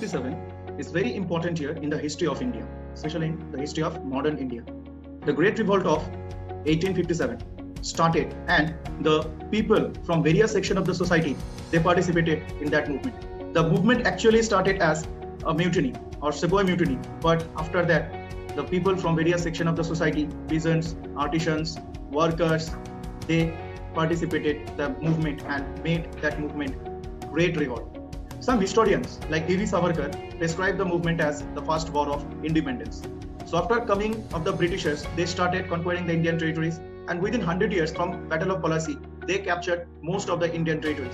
1857 is very important year in the history of India, especially in the history of modern India. The Great Revolt of 1857 started, and the people from various sections of the society, they participated in that movement. The movement actually started as a mutiny or Sepoy mutiny, but after that, the people from various sections of the society, peasants, artisans, workers, they participated the movement and made that movement Great Revolt. Some historians like D.V. Savarkar describe the movement as the first war of independence. So after coming of the Britishers, they started conquering the Indian territories, and within 100 years from Battle of Plassey, they captured most of the Indian territories.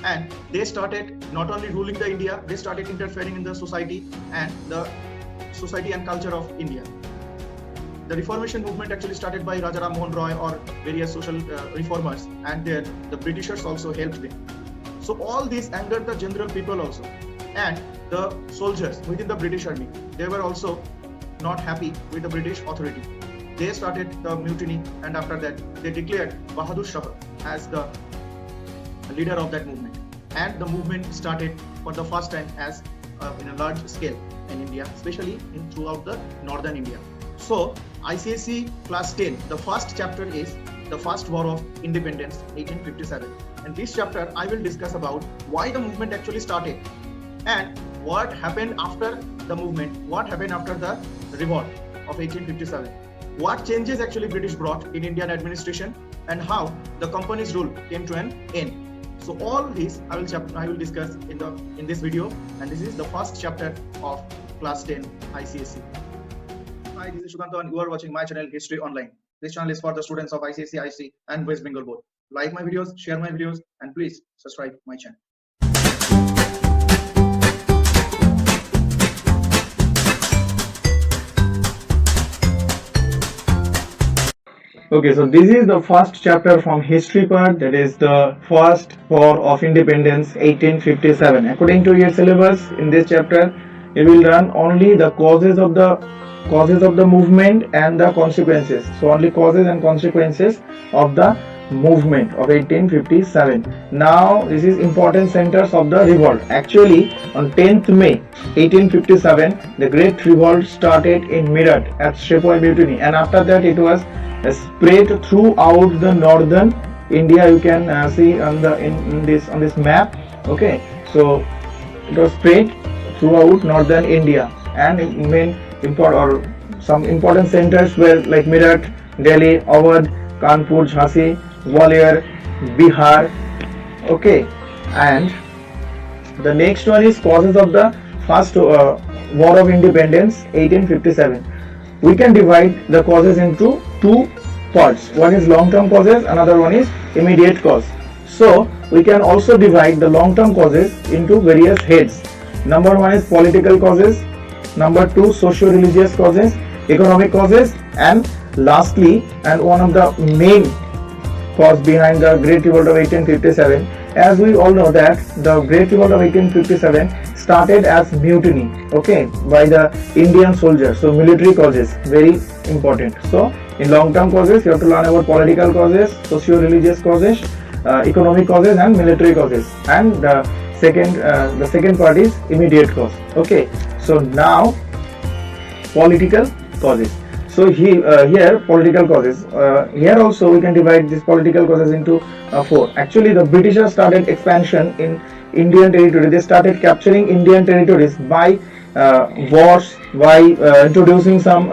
And they started not only ruling the India, they started interfering in the society and culture of India. The Reformation movement actually started by Raja Ram Mohan Roy or various social reformers, and the Britishers also helped them. So all this angered the general people also, and the soldiers within the British army, they were also not happy with the British authority. They started the mutiny, and after that they declared Bahadur Shah as the leader of that movement, and the movement started for the first time as in a large scale in India, especially throughout the northern India. So ICSE class 10, the first chapter is the first war of independence 1857. In this chapter, I will discuss about why the movement actually started and what happened after the movement, what happened after the revolt of 1857, what changes actually British brought in Indian administration, and how the company's rule came to an end. So all this I will discuss in this video, and this is the first chapter of class 10 ICSE. Hi, this is Suganta, and you are watching my channel History Online. This channel is for the students of ICSE, IC and West Bengal Board. Like my videos, share my videos, and please subscribe my channel. Okay, so this is the first chapter from history part, that is the first war of independence 1857. According to your syllabus, in this chapter you will learn only the causes of the movement and the consequences. So only causes and consequences of the movement of 1857. Now this is important centers of the revolt. Actually on 10th May 1857 the Great Revolt started in Meerut at Sepoy mutiny, and after that it was spread throughout the northern India. You can see on this map. Okay, so it was spread throughout northern India, and some important centers were like Meerut, Delhi, Awadh, Kanpur, Jhansi, Gwalior, Bihar. Okay, and the next one is causes of the first war of independence 1857. We can divide the causes into two parts. One is long-term causes, another one is immediate cause. So we can also divide the long-term causes into various heads. Number one is political causes, number two socio-religious causes, economic causes, and lastly, and one of the main cause behind the Great Revolt of 1857, as we all know that the Great Revolt of 1857 started as mutiny, okay, by the Indian soldiers. So military causes, very important. So in long-term causes you have to learn about political causes, socio-religious causes, economic causes, and military causes, and the second part is immediate cause. Okay, so now political causes. So here political causes, here also we can divide these political causes into four. Actually the Britishers started expansion in Indian territory. They started capturing Indian territories by wars, by introducing some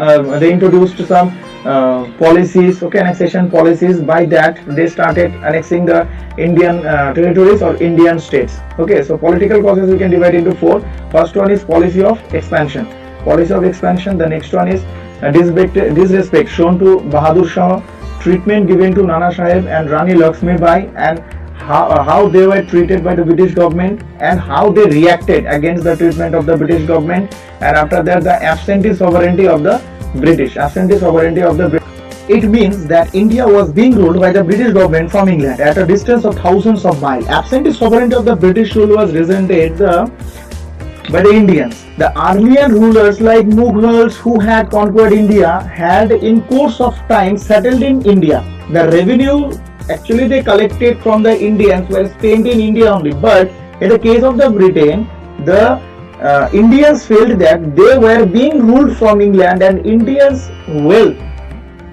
policies, okay, annexation policies. By that they started annexing the Indian territories or Indian states. Okay, so political causes we can divide into four. First one is policy of expansion. The next one is disrespect shown to Bahadur Shah, treatment given to Nana Sahib and Rani Lakshmi Bai, and how they were treated by the British government and how they reacted against the treatment of the British government, and after that the absentee sovereignty of the British. It means that India was being ruled by the British government from England at a distance of thousands of miles. Absentee sovereignty of the British rule was resented by the Indians. The Armenian rulers like Mughals who had conquered India had in course of time settled in India. The revenue actually they collected from the Indians were spent in India only, but in the case of the Britain, the Indians felt that they were being ruled from England and Indians' wealth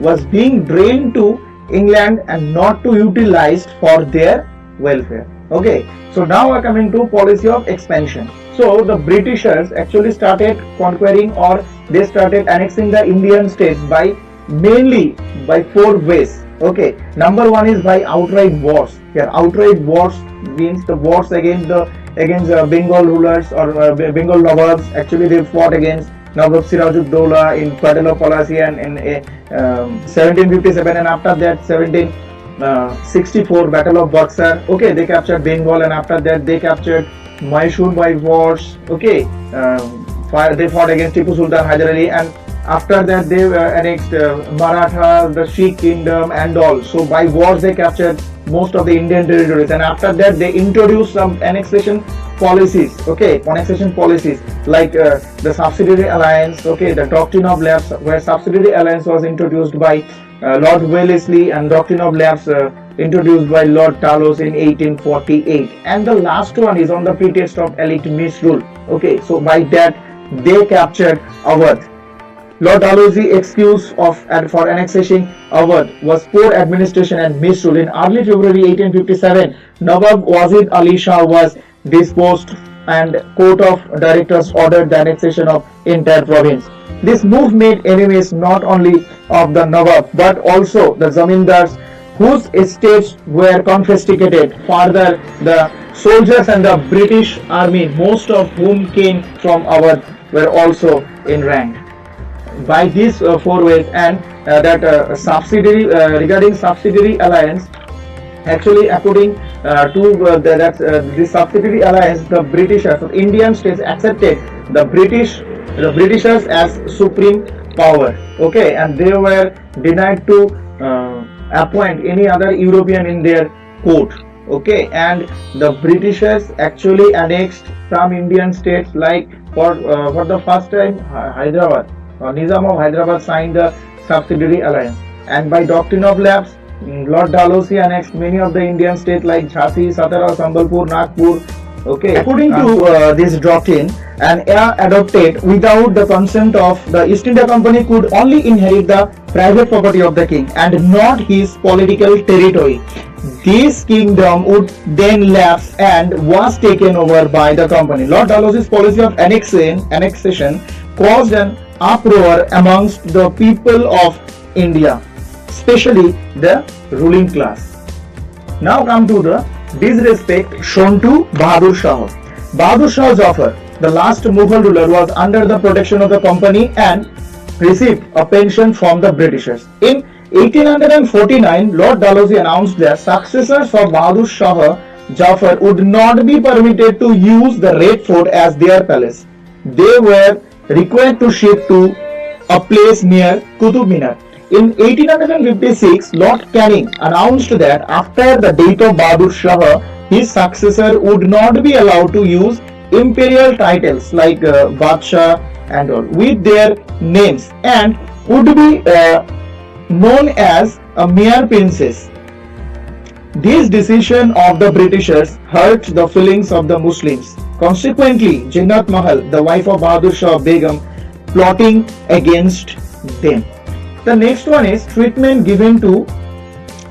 was being drained to England and not to utilized for their welfare. Okay, so now we're coming to policy of expansion. So the Britishers actually started conquering or they started annexing the Indian states by mainly by four ways. Okay, number one is by outright wars. Here, outright wars means the wars against Bengal rulers or Bengal Nawabs. Actually, they fought against Nawab Sirajuddaulah in Battle of Palassian in 1757, and after that 1764 Battle of Buxar. Okay, they captured Bengal, and after that they captured Mysore by wars. Okay, they fought against Tipu Sultan Hyder Ali, and after that they annexed Maratha, the Sikh kingdom and all. So by wars they captured most of the Indian territories, and after that they introduced some annexation policies. Okay, annexation policies like the subsidiary alliance. Okay, the doctrine of lapse, where subsidiary alliance was introduced by Lord Wellesley, and doctrine of lapse introduced by Lord Dalhousie in 1848. And the last one is on the pretext of elite misrule. Okay, so by that they captured Awadh. Lord Dalhousie's excuse for annexation Awadh was poor administration and misrule. In early February 1857, Nawab Wazid Ali Shah was disposed and court of directors ordered the annexation of entire province. This move made enemies not only of the Nawab but also the zamindars whose estates were confiscated. Further, the soldiers and the British army, most of whom came from Awadh, were also in rank. By these four ways, and that subsidiary regarding subsidiary alliance, actually according to the subsidiary alliance, the Britishers, the Indian states accepted the Britishers as supreme power. Okay, and they were denied to appoint any other European in their court. Okay, and the Britishers actually annexed some Indian states, like for the first time Hyderabad. Nizam of Hyderabad signed the subsidiary alliance, and by doctrine of lapse, Lord Dalhousie annexed many of the Indian states like Jhansi, Satara, Sambalpur, Nagpur. Okay, according to this doctrine, an heir adopted without the consent of the East India Company could only inherit the private property of the king and not his political territory. This kingdom would then lapse and was taken over by the company. Lord Dalhousie's policy of annexation caused an uproar amongst the people of India, especially the ruling class. Now come to the disrespect shown to Bahadur Shah. Bahadur Shah Jafar, the last Mughal ruler, was under the protection of the company and received a pension from the Britishers. In 1849, Lord Dalhousie announced that successors of Bahadur Shah Jafar would not be permitted to use the Red Fort as their palace. They were required to shift to a place near Qutub Minar. In 1856, Lord Canning announced that after the death of Bahadur Shah, his successor would not be allowed to use imperial titles like Badshah and all with their names, and would be known as a mere princess. This decision of the Britishers hurt the feelings of the Muslims. Consequently, Jinnat Mahal, the wife of Bahadur Shah Begum, plotting against them. The next one is treatment given to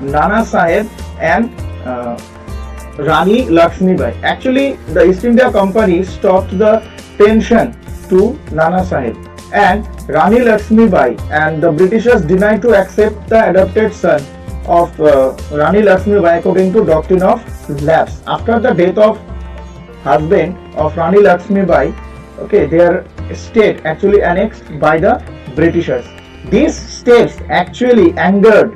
Nana Sahib and Rani Lakshmi Bai. Actually, the East India Company stopped the pension to Nana Sahib, and Rani Lakshmi Bai, and the Britishers denied to accept the adopted son of Rani Lakshmi Bai according to doctrine of lapse. After the death of husband of Rani Lakshmi Bai, okay, their state actually annexed by the Britishers. These steps actually angered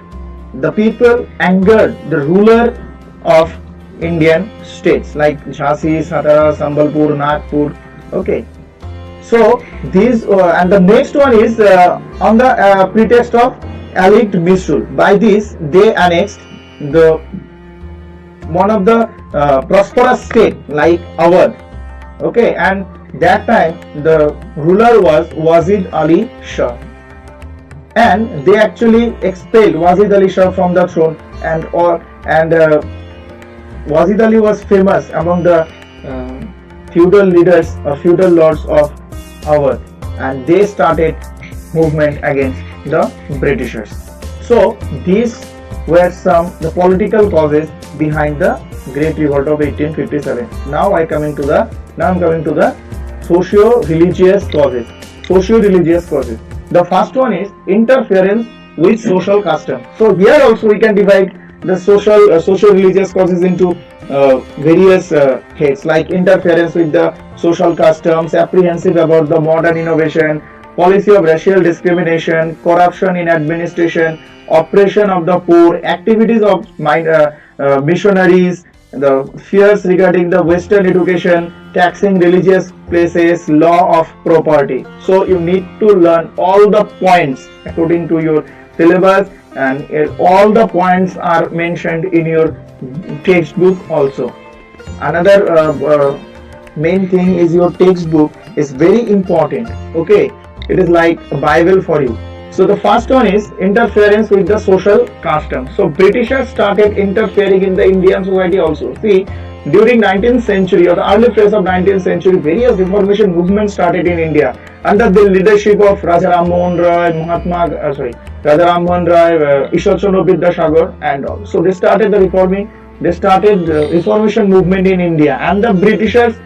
the people, angered the ruler of Indian states like Jhansi, Satara, Sambalpur, Nagpur. Okay, so these and the next one is on the pretext of elite misrule. By this, they annexed the one of the prosperous state like Awadh. Okay, and that time the ruler was Wazid Ali Shah, and they actually expelled Wazid Ali Shah from the throne, and Wazid Ali was famous among the feudal leaders or feudal lords of Awadh, and they started movement against the Britishers. So these were some the political causes behind the Great Revolt of 1857. Now I'm coming to the socio-religious causes. Socio-religious causes. The first one is interference with social custom. So here also we can divide the social-religious causes into various heads, like interference with the social customs, apprehensive about the modern innovation, policy of racial discrimination, corruption in administration, oppression of the poor, activities of missionaries, the fears regarding the Western education, taxing religious places, law of property. So you need to learn all the points according to your syllabus, and all the points are mentioned in your textbook also. Another main thing is your textbook is very important. Okay, it is like a Bible for you. So the first one is interference with the social custom. So Britishers started interfering in the Indian society also. See, during 19th century or the early phase of 19th century, various reformation movements started in India under the leadership of Raja Ram Mohan Roy, Raja Ram Mohan Roy, Ishwar Chandra Vidyasagar and all. So they started the reformation movement in India, and the Britishers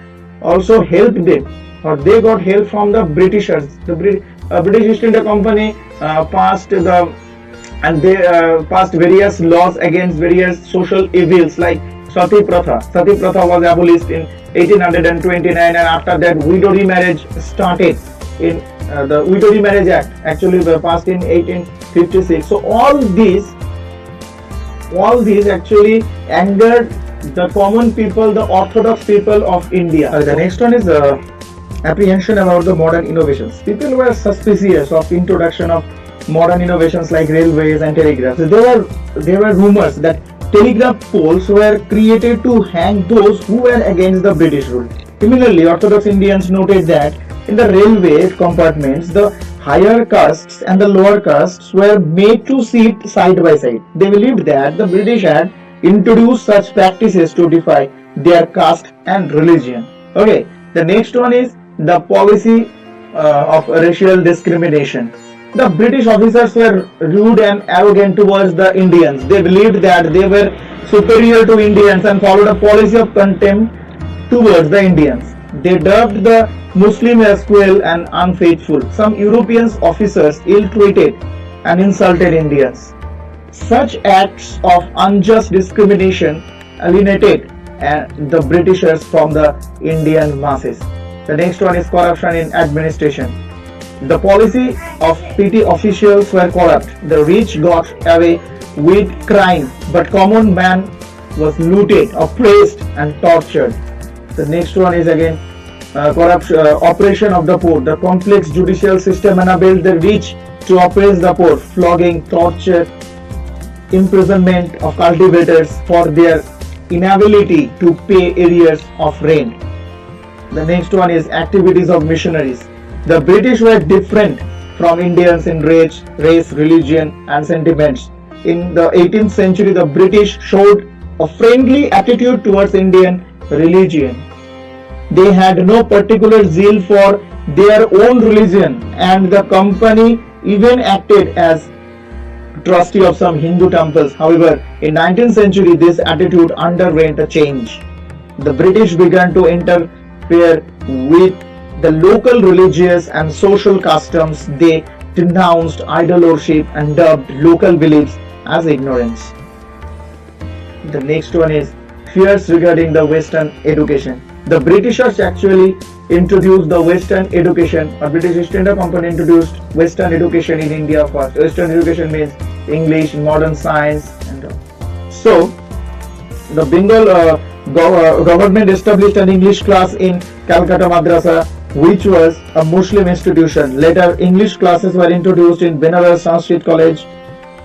also helped them, or they got help from the Britishers. The British East India Company passed various laws against various social evils like Sati Pratha. Sati Pratha was abolished in 1829, and after that widow remarriage started in the Widow Remarriage Act actually passed in 1856. So all these actually angered the common people, the orthodox people of India. The next one is apprehension about the modern innovations. People were suspicious of introduction of modern innovations like railways and telegraphs. There were rumors that telegraph poles were created to hang those who were against the British rule. Similarly, Orthodox Indians noted that in the railway compartments, the higher castes and the lower castes were made to sit side by side. They believed that the British had introduced such practices to defy their caste and religion. Okay, the next one is the policy of racial discrimination. The British officers were rude and arrogant towards the Indians. They believed that they were superior to Indians and followed a policy of contempt towards the Indians. They dubbed the Muslim as cruel and unfaithful. Some European officers ill-treated and insulted Indians. Such acts of unjust discrimination alienated the Britishers from the Indian masses. The next one is corruption in administration. The policy of petty officials were corrupt. The rich got away with crime, but common man was looted, oppressed and tortured. The next one is again oppression of the poor. The complex judicial system enabled the rich to oppress the poor, flogging, torture, imprisonment of cultivators for their inability to pay arrears of rent. The next one is activities of missionaries. The British were different from Indians in race, religion and sentiments. In the 18th century, the British showed a friendly attitude towards Indian religion. They had no particular zeal for their own religion, and the company even acted as trustee of some Hindu temples. However, in 19th century, this attitude underwent a change. The British began to interfere with the local religious and social customs. They denounced idol worship and dubbed local beliefs as ignorance. The next one is fears regarding the Western education. The Britishers actually introduced the Western education, or British East India Company introduced Western education in India first. Western education means English, modern science, and so the Bengal government established an English class in Calcutta Madrasa, which was a Muslim institution. Later, English classes were introduced in Benares Sanskrit College.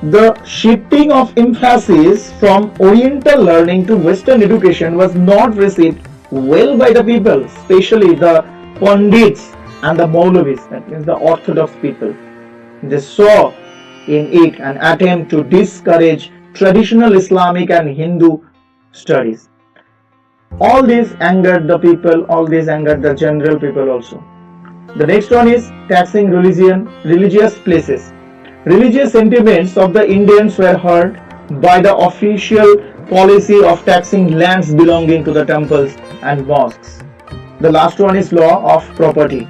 The shifting of emphasis from Oriental learning to Western education was not received well by the people, especially the Pandits and the Maulavis, that means the orthodox people. They saw in it an attempt to discourage traditional Islamic and Hindu studies. All these angered the people, all these angered the general people also. The next one is taxing religious places. Religious sentiments of the Indians were hurt by the official policy of taxing lands belonging to the temples and mosques. The last one is law of property.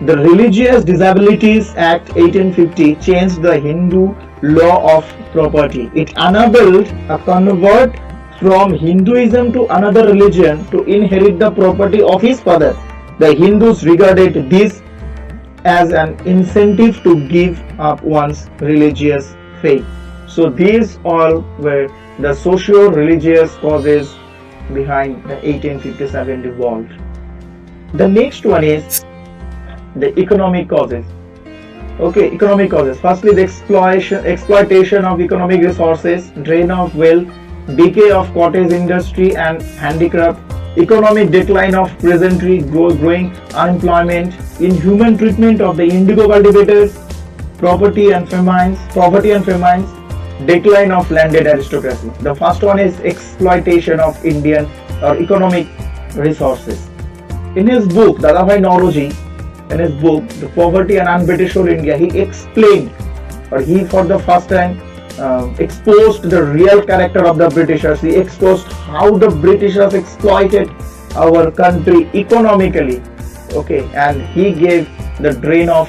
The Religious Disabilities Act 1850 changed the Hindu law of property. It enabled a convert from Hinduism to another religion to inherit the property of his father. The Hindus regarded this as an incentive to give up one's religious faith. So these all were the socio-religious causes behind the 1857 revolt. The next one is the economic causes. Okay, economic causes. Firstly, the exploitation of economic resources, drain of wealth, decay of cottage industry and handicraft, economic decline of peasantry, growing unemployment, inhuman treatment of the indigo cultivators, poverty and famines, decline of landed aristocracy. The first one is exploitation of Indian or economic resources. In his book, Dadabhai Naoroji, in his book, The Poverty and Un-British Rule India, he explained, or he for the first time exposed the real character of the Britishers. He exposed how the Britishers exploited our country economically. Okay, and he gave the drain of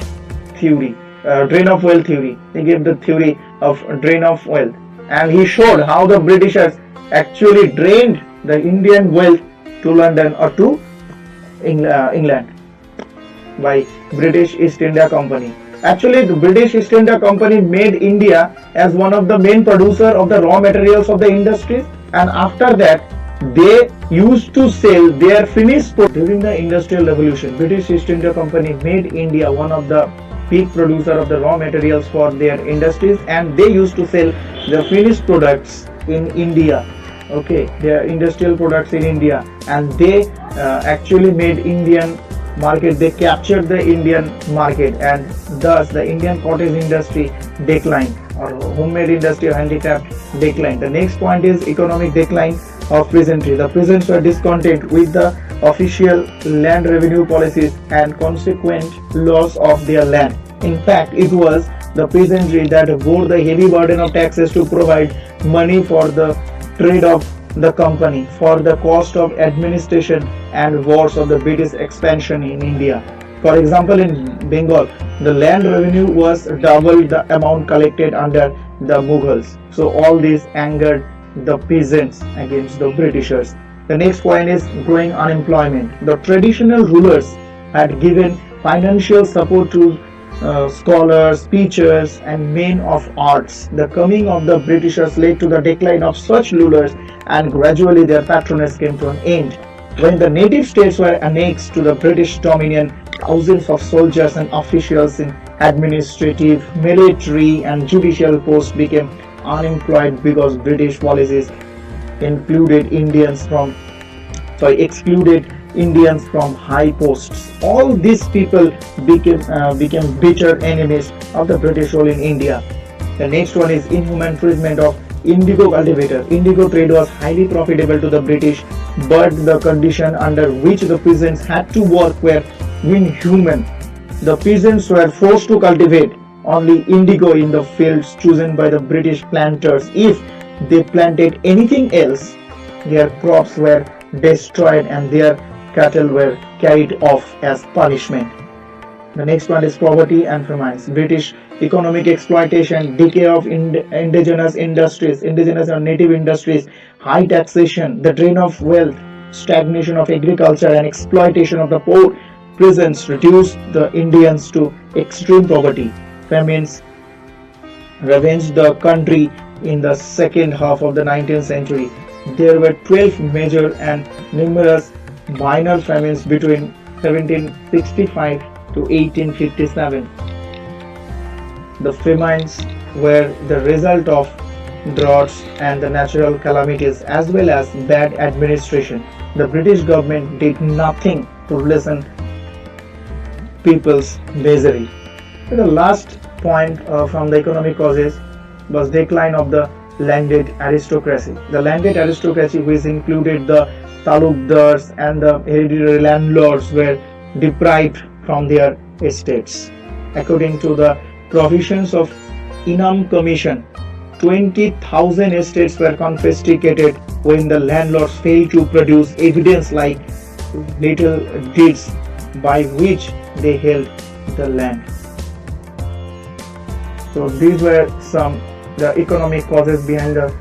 wealth theory. He gave the theory of drain of wealth, and he showed how the Britishers actually drained the Indian wealth to London or to England by British East India Company. Actually, the British East India Company made India as one of the main producer of the raw materials of the industries, and after that they used to sell their finished product. During the Industrial Revolution, British East India Company made India one of the big producer of the raw materials for their industries, and they used to sell the finished products in India. Okay, their industrial products in India, and they actually made Indian market. They captured the Indian market, and thus the Indian cottage industry declined, or homemade industry or handicraft declined. The next point is economic decline of peasantry. The peasants were discontent with the official land revenue policies and consequent loss of their land. In fact, it was the peasantry that bore the heavy burden of taxes to provide money for the trade of the company, for the cost of administration and wars of the British expansion in India. For example, in Bengal, the land revenue was double the amount collected under the Mughals. So all this angered the peasants against the Britishers. The next point is growing unemployment. The traditional rulers had given financial support to scholars, teachers, and men of arts. The coming of the Britishers led to the decline of such rulers, and gradually their patronage came to an end. When the native states were annexed to the British dominion, thousands of soldiers and officials in administrative, military, and judicial posts became unemployed because British policies excluded Indians from high posts. All these people became bitter enemies of the British rule in India. The next one is inhuman treatment of indigo cultivator. Indigo trade was highly profitable to the British, but the condition under which the peasants had to work were inhuman. The peasants were forced to cultivate only indigo in the fields chosen by the British planters. If they planted anything else, their crops were destroyed and their cattle were carried off as punishment. The next one is poverty and famines. British economic exploitation, decay of indigenous or native industries, high taxation, the drain of wealth, stagnation of agriculture, and exploitation of the poor peasants reduced the Indians to extreme poverty. Famines ravaged the country in the second half of the 19th century. There were 12 major and numerous minor famines between 1765 to 1857. The famines were the result of droughts and the natural calamities as well as bad administration. The British government did nothing to lessen people's misery. The last point from the economic causes was decline of the landed aristocracy. The landed aristocracy, which included the talukdars and the hereditary landlords were deprived from their estates. According to the provisions of Inam Commission, 20,000 estates were confiscated when the landlords failed to produce evidence like little deeds by which they held the land. So these were some the economic causes behind the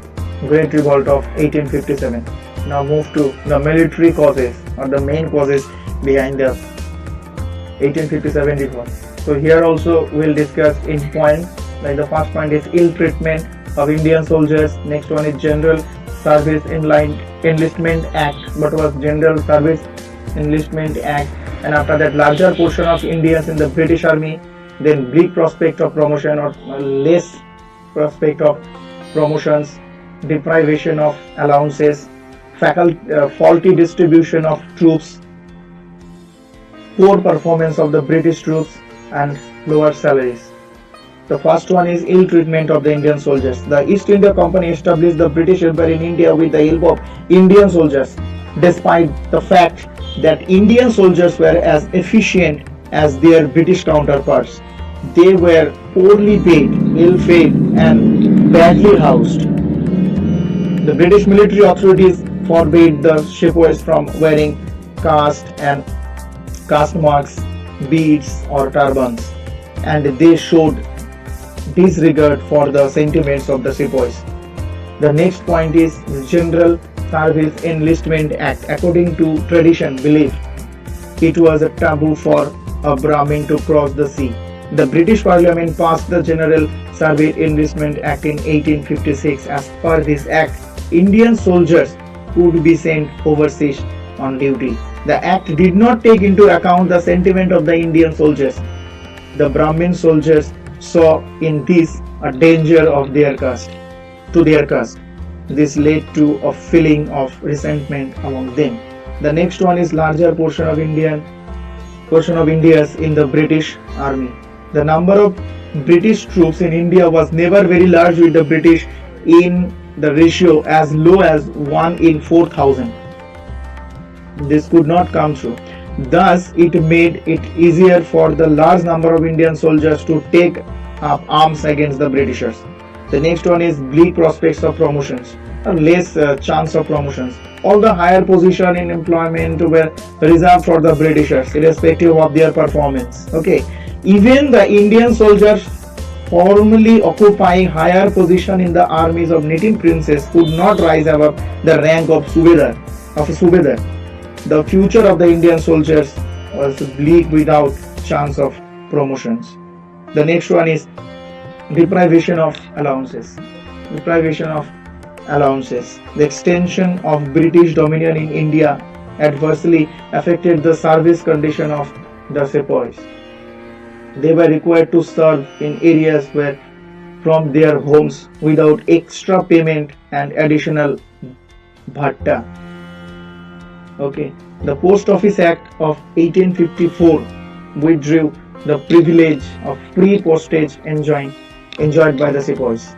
Great Revolt of 1857. Now move to the military causes or the main causes behind the 1857 revolt. So here also we'll discuss in points. Like the first point is ill treatment of Indian soldiers. Next one is General Service Enlistment Act. What was General Service Enlistment Act? And after that, larger portion of Indians in the British Army. Then bleak prospect of promotion or less prospect of promotions, deprivation of allowances, faulty distribution of troops, poor performance of the British troops, and lower salaries. The first one is ill treatment of the Indian soldiers. The East India Company established the British Empire in India with the help of Indian soldiers, despite the fact that Indian soldiers were as efficient as their British counterparts. They were poorly paid, ill-fed, and badly housed. The British military authorities forbade the sepoys from wearing caste marks, beads, or turbans, and they showed disregard for the sentiments of the sepoys. The next point is the General Service Enlistment Act. According to tradition, belief, it was a taboo for a Brahmin to cross the sea. The British Parliament passed the General Service Enlistment Act in 1856. As per this act, Indian soldiers could be sent overseas on duty. The act did not take into account the sentiment of the Indian soldiers. The Brahmin soldiers saw in this a danger of their caste. This led to a feeling of resentment among them. The next one is larger portion of Indians in the British Army. The number of British troops in India was never very large, with the British in the ratio as low as 1 in 4,000. This could not come true. Thus, it made it easier for the large number of Indian soldiers to take up arms against the Britishers. The next one is bleak prospects of promotions, less chance of promotions. All the higher position in employment were reserved for the Britishers, irrespective of their performance. Okay, even the Indian soldiers formerly occupying higher position in the armies of native princes could not rise above the rank of Subedar. The future of the Indian soldiers was bleak without chance of promotions. The next one is deprivation of allowances. The extension of British dominion in India adversely affected the service condition of the sepoys. They were required to serve in areas where from their homes without extra payment and additional bhatta. Okay, the Post Office Act of 1854 withdrew the privilege of free postage enjoyed by the sepoys.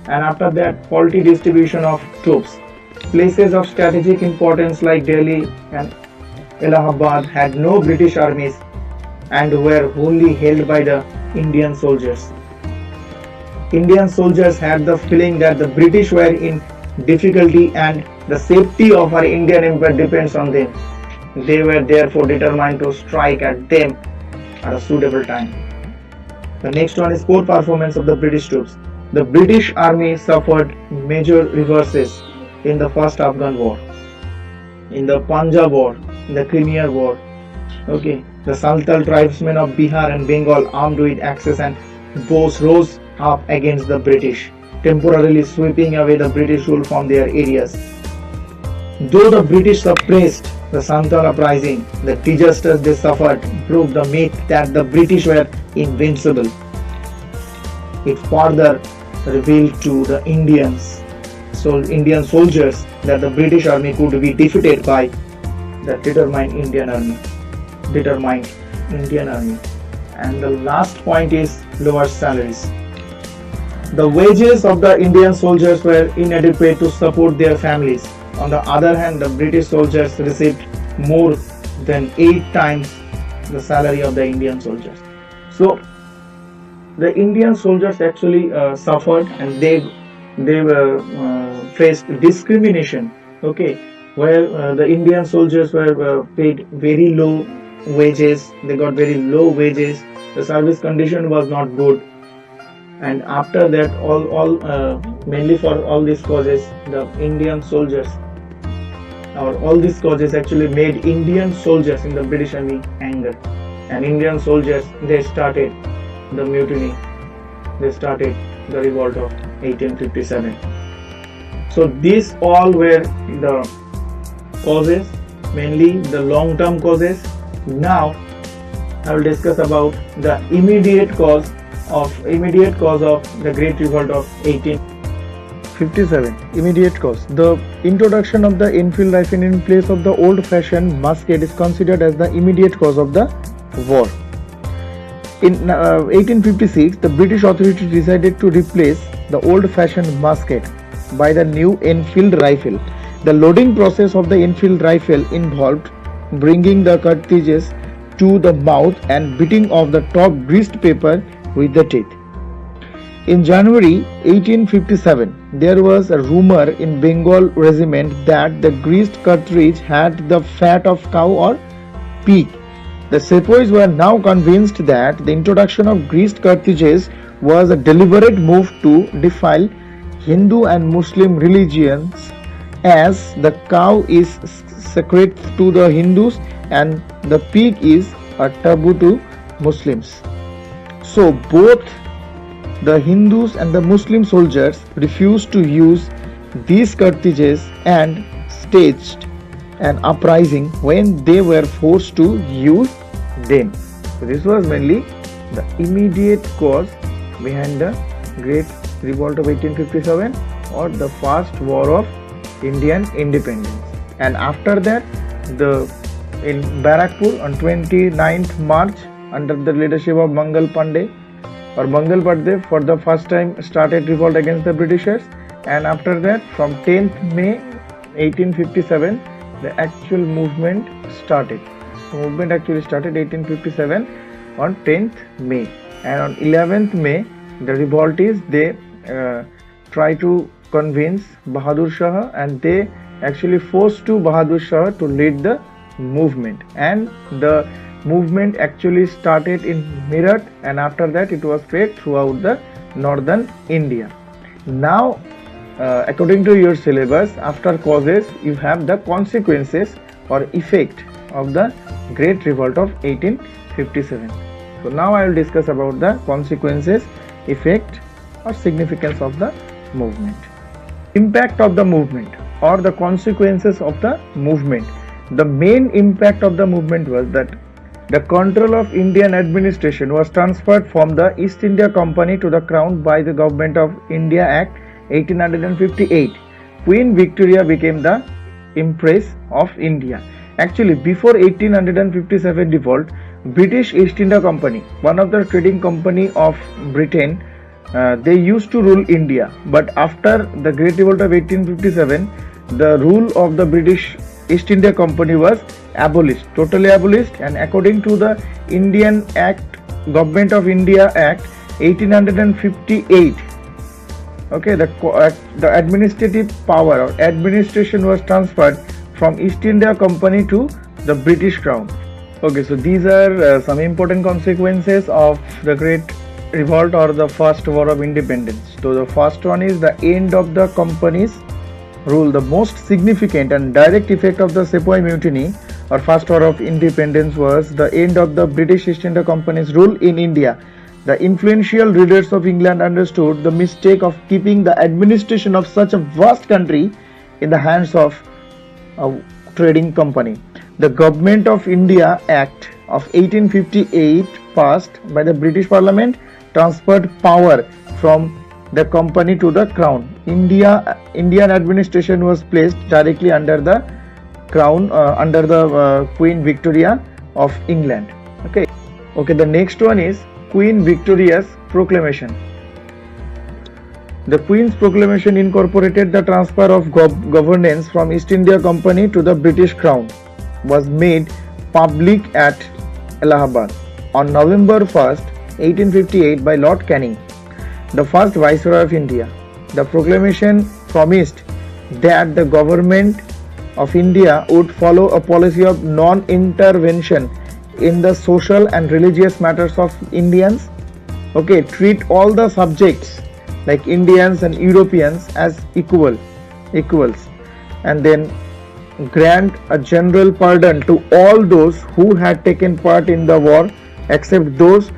And after that, faulty distribution of troops. Places of strategic importance like Delhi and Allahabad had no British armies and were wholly held by the Indian soldiers. Indian soldiers had the feeling that the British were in difficulty and the safety of our Indian empire depends on them. They were therefore determined to strike at them at a suitable time. The next one is poor performance of the British troops. The British army suffered major reverses in the First Afghan War, in the Punjab War, in the Crimean War. Okay, the Santal tribesmen of Bihar and Bengal, armed with axes and bows, rose up against the British, temporarily sweeping away the British rule from their areas. Though the British suppressed the Santal uprising, the disasters they suffered proved the myth that the British were invincible. It further revealed to the Indian soldiers that the British army could be defeated by the determined Indian army. And the last point is lower salaries. The wages of the Indian soldiers were inadequate to support their families. On the other hand, the British soldiers received more than 8 times the salary of the Indian soldiers. So the Indian soldiers actually suffered, and they were faced discrimination. Okay, where the Indian soldiers were paid very low wages. They got very low wages. The service condition was not good, and after that, all mainly for all these causes, the Indian soldiers, or all these causes actually made Indian soldiers in the British Army anger, and Indian soldiers, they started the mutiny. They started the revolt of 1857. So these all were the causes, mainly the long-term causes. Now I will discuss about the immediate cause of the Great Revolt of 1857. Immediate cause: the introduction of the Enfield rifle in place of the old-fashioned musket is considered as the immediate cause of the war. In 1856, the British authorities decided to replace the old-fashioned musket by the new Enfield rifle. The loading process of the Enfield rifle involved bringing the cartridges to the mouth and beating off the top greased paper with the teeth. In January 1857, there was a rumor in Bengal regiment that the greased cartridge had the fat of cow or pig. The sepoys were now convinced that the introduction of greased cartridges was a deliberate move to defile Hindu and Muslim religions, as the cow is sacred to the Hindus and the pig is a taboo to Muslims. So both the Hindus and the Muslim soldiers refused to use these cartridges and staged an uprising when they were forced to use them. So this was mainly the immediate cause behind the Great Revolt of 1857, or the first war of Indian independence. And after that, in Barakpur on 29th March, under the leadership of Mangal Pandey, for the first time started revolt against the Britishers. And after that, from 10th May 1857, the actual movement started. The movement actually started 1857 on 10th May, and on 11th May, the revoltees, they try to convince Bahadur Shah, and they actually forced to Bahadur Shah to lead the movement, and the movement actually started in Meerut, and after that it was spread throughout the northern India. Now, according to your syllabus, after causes you have the consequences or effect of the Great Revolt of 1857. So now I will discuss about the consequences, effect or significance of the movement. Impact of the movement or the consequences of the movement. The main impact of the movement was that the control of Indian administration was transferred from the East India Company to the Crown by the Government of India Act 1858. Queen Victoria became the Empress of India. Actually, before 1857 revolt, British East India Company, one of the trading company of Britain, they used to rule India. But after the Great Revolt of 1857, the rule of the British East India Company was abolished, totally abolished, and according to the Indian Act, Government of India Act 1858, okay, the administrative power or administration was transferred from East India Company to the British Crown. Okay, so these are some important consequences of the Great Revolt or the First War of Independence. So the first one is the end of the company's rule. The most significant and direct effect of the Sepoy Mutiny or First War of Independence was the end of the British East India Company's rule in India. The influential leaders of England understood the mistake of keeping the administration of such a vast country in the hands of a trading company. The Government of India Act of 1858, passed by the British Parliament, transferred power from the company to the Crown. Indian administration was placed directly under the Crown, under the Queen Victoria of England. Okay, the next one is Queen Victoria's proclamation. The Queen's proclamation incorporated the transfer of governance from East India Company to the British Crown was made public at Allahabad on November 1st, 1858 by Lord Canning, the first Viceroy of India. The proclamation promised that the government of India would follow a policy of non-intervention in the social and religious matters of Indians. Okay, treat all the subjects like Indians and Europeans as equals, and then grant a general pardon to all those who had taken part in the war except those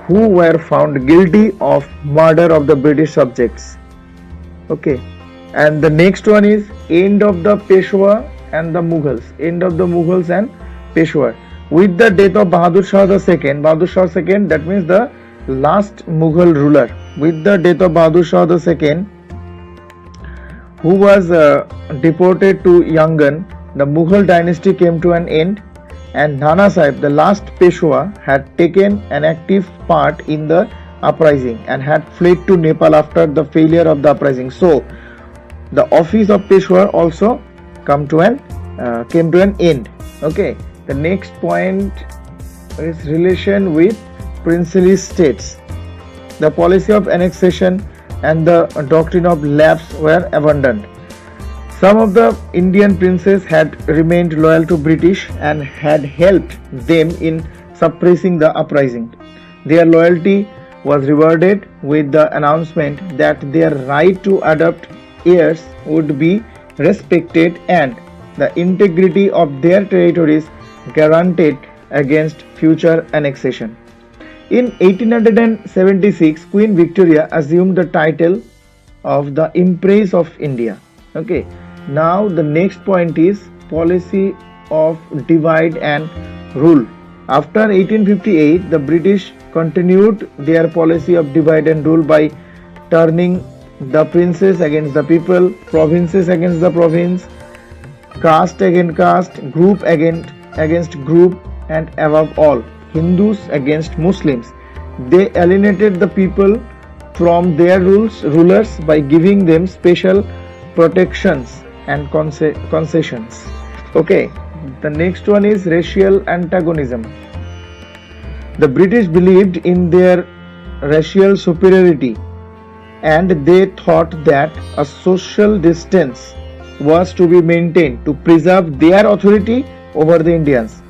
who were found guilty of murder of the British subjects. Okay, and the next one is end of the Peshwa and the Mughals. End of the Mughals and Peshwa. With the death of Bahadur Shah II, that means the last Mughal ruler. With the death of Bahadur Shah II, who was deported to Yangon, the Mughal dynasty came to an end, and Nana Sahib, the last Peshwa, had taken an active part in the uprising and had fled to Nepal after the failure of the uprising. So, the office of Peshwa also came to an end. Okay. The next point is relation with princely states. The policy of annexation and the doctrine of lapse were abandoned. Some of the Indian princes had remained loyal to British and had helped them in suppressing the uprising. Their loyalty was rewarded with the announcement that their right to adopt heirs would be respected and the integrity of their territories guaranteed against future annexation. In 1876, Queen Victoria assumed the title of the Empress of India. Okay. Now the next point is policy of divide and rule. After 1858, the British continued their policy of divide and rule by turning the princes against the people, provinces against the province, caste against caste, group against group, and above all, Hindus against Muslims. They alienated the people from their rulers by giving them special protections and concessions. Okay, the next one is racial antagonism. The British believed in their racial superiority and they thought that a social distance was to be maintained to preserve their authority over the Indians.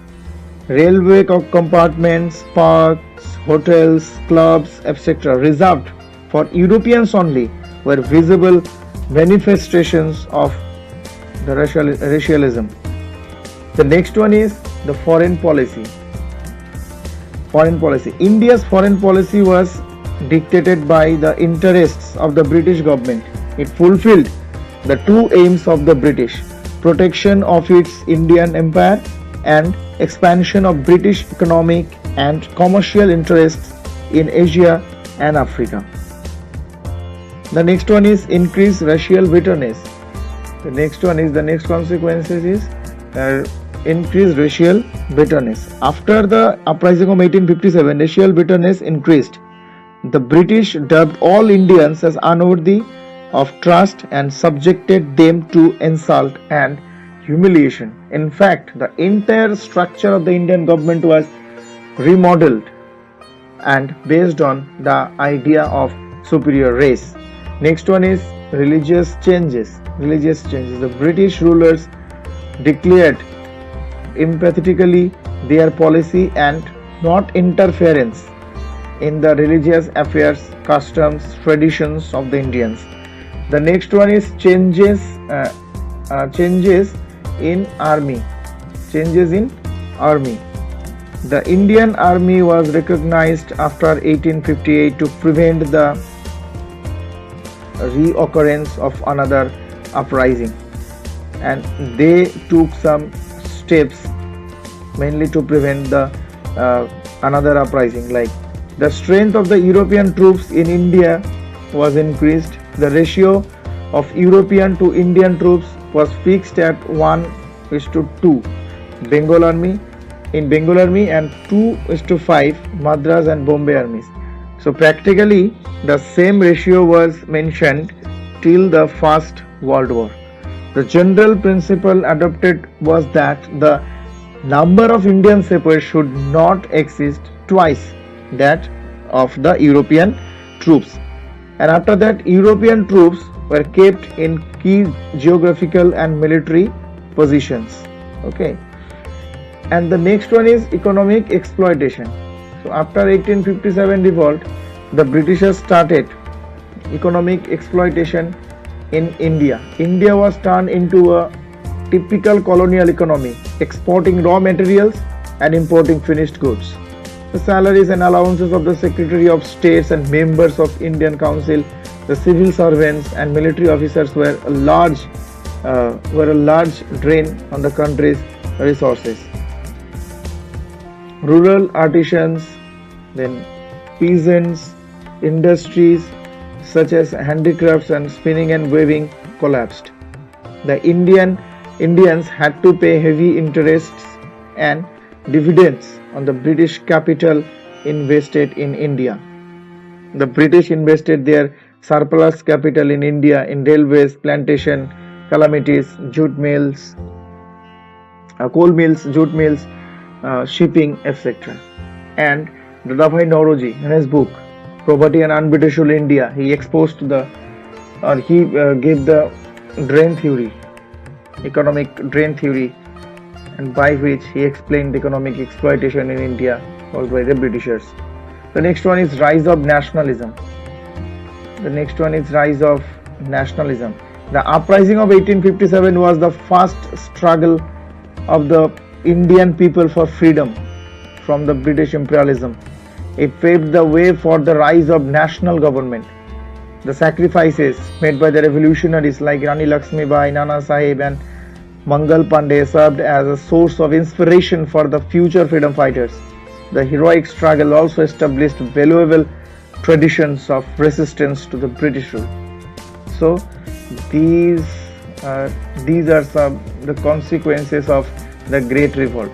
Railway compartments, parks, hotels, clubs, etc., reserved for Europeans only, were visible manifestations of the racialism. The next one is the foreign policy. Foreign policy. India's foreign policy was dictated by the interests of the British government. It fulfilled the two aims of the British: protection of its Indian empire and expansion of British economic and commercial interests in Asia and Africa. The next one is increased racial bitterness. The next consequences is increased racial bitterness. After the uprising of 1857, racial bitterness increased. The British dubbed all Indians as unworthy of trust and subjected them to insult and humiliation. In fact, the entire structure of the Indian government was remodeled and based on the idea of superior race. Next one is religious changes. The British rulers declared emphatically their policy and not interference in the religious affairs, customs, traditions of the Indians. The next one is changes in army. The Indian army was recognized after 1858 to prevent the reoccurrence of another uprising, and they took some steps mainly to prevent the another uprising. Like the strength of the European troops in India was increased. The ratio of European to Indian troops was fixed at 1:2 Bengal Army and 2:5 Madras and Bombay armies. So practically the same ratio was mentioned till the First World War. The general principle adopted was that the number of Indian sappers should not exceed twice that of the European troops. And after that, European troops were kept in key geographical and military positions. Okay. And the next one is economic exploitation. So after 1857 revolt, the Britishers started economic exploitation in India. India was turned into a typical colonial economy, exporting raw materials and importing finished goods. The salaries and allowances of the Secretary of States and members of Indian Council, the civil servants and military officers were a large drain on the country's resources. Rural artisans, then peasants, industries such as handicrafts and spinning and weaving collapsed. The Indians had to pay heavy interests and dividends on the British capital invested in India. The British invested their surplus capital in India in railways, plantation, calamities, jute mills, coal mills, jute mills, shipping, etc. And Dadabhai Naoroji, in his book Poverty and Unbritish Rule India, he exposed the, or he gave the drain theory, economic drain theory, and by which he explained economic exploitation in India caused by the Britishers. The next one is rise of nationalism. The uprising of 1857 was the first struggle of the Indian people for freedom from the British imperialism. It paved the way for the rise of national government. The sacrifices made by the revolutionaries like Rani Lakshmi Bai, Nana Sahib and Mangal Pandey served as a source of inspiration for the future freedom fighters. The heroic struggle also established valuable traditions of resistance to the British rule. So these are some the consequences of the Great Revolt.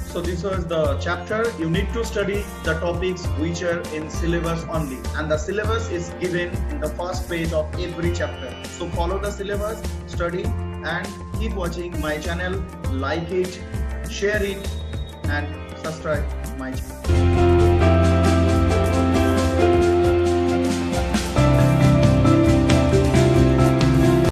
So this was the chapter. You need to study the topics which are in syllabus only, and the syllabus is given in the first page of every chapter. So follow the syllabus, study, and keep watching my channel. Like it, share it, and subscribe my channel.